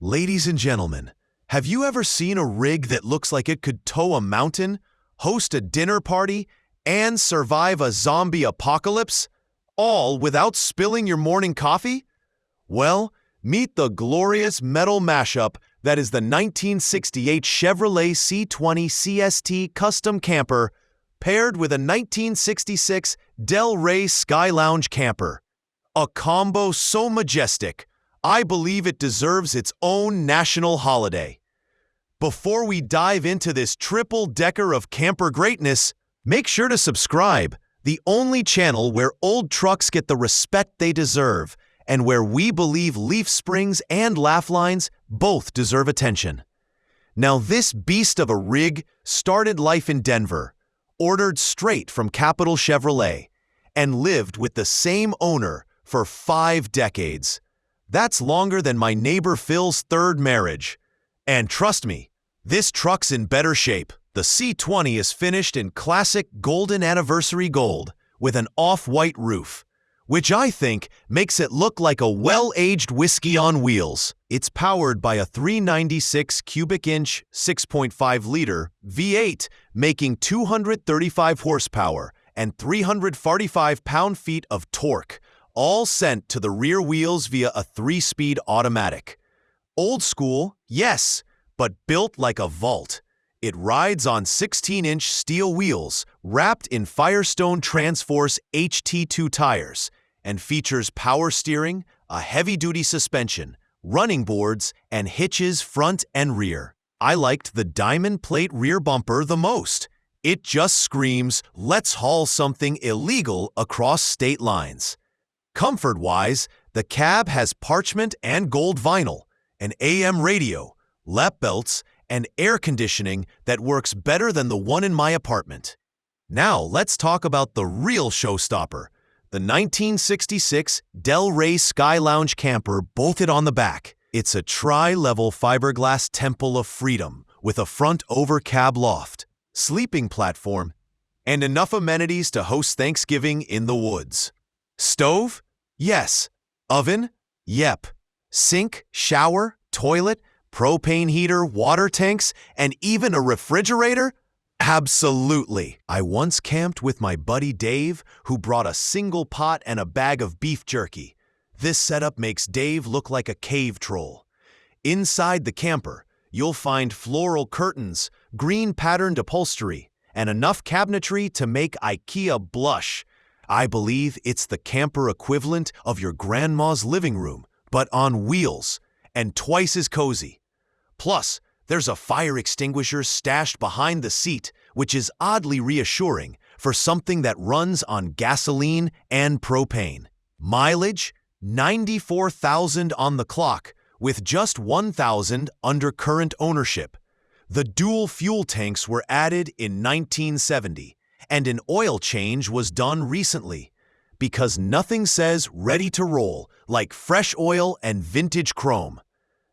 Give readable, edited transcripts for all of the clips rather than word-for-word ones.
Ladies and gentlemen, have you ever seen a rig that looks like it could tow a mountain, host a dinner party, and survive a zombie apocalypse, all without spilling your morning coffee? Well, meet the glorious metal mashup that is the 1968 Chevrolet C20 CST custom camper paired with a 1966 Rey Sky Lounge camper. A combo so majestic, I believe it deserves its own national holiday. Before we dive into this triple-decker of camper greatness, make sure to subscribe, the only channel where old trucks get the respect they deserve, and where we believe leaf springs and laugh lines both deserve attention. Now this beast of a rig started life in Denver, ordered straight from Capital Chevrolet, and lived with the same owner for 5 decades. That's longer than my neighbor Phil's third marriage. And trust me, this truck's in better shape. The C20 is finished in classic golden anniversary gold with an off-white roof, which I think makes it look like a well-aged whiskey on wheels. It's powered by a 396 cubic inch, 6.5-liter V8, making 235 horsepower and 345 pound-feet of torque, all sent to the rear wheels via a 3-speed automatic. Old school, yes, but built like a vault. It rides on 16-inch steel wheels wrapped in Firestone Transforce HT2 tires and features power steering, a heavy-duty suspension, running boards, and hitches front and rear. I liked the diamond plate rear bumper the most. It just screams, "Let's haul something illegal across state lines." Comfort-wise, the cab has parchment and gold vinyl, an AM radio, lap belts, and air conditioning that works better than the one in my apartment. Now let's talk about the real showstopper, the 1966 Rey Sky Lounge camper bolted on the back. It's a tri-level fiberglass temple of freedom with a front over-cab loft, sleeping platform, and enough amenities to host Thanksgiving in the woods. Stove? Yes. Oven? Yep. Sink, shower, toilet, propane heater, water tanks, and even a refrigerator? Absolutely. I once camped with my buddy Dave, who brought a single pot and a bag of beef jerky. This setup makes Dave look like a cave troll. Inside the camper, you'll find floral curtains, green patterned upholstery, and enough cabinetry to make IKEA blush. I believe it's the camper equivalent of your grandma's living room, but on wheels, and twice as cozy. Plus, there's a fire extinguisher stashed behind the seat, which is oddly reassuring for something that runs on gasoline and propane. Mileage? 94,000 on the clock, with just 1,000 under current ownership. The dual fuel tanks were added in 1970, and an oil change was done recently, because nothing says ready to roll like fresh oil and vintage chrome.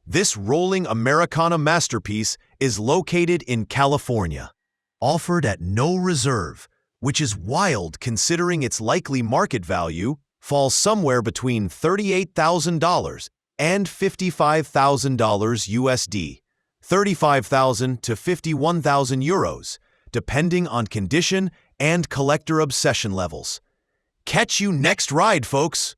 This rolling Americana masterpiece is located in California, offered at no reserve, which is wild considering its likely market value falls somewhere between $38,000 and $55,000 USD, 35,000 to 51,000 euros, depending on condition and collector obsession levels. Catch you next ride, folks!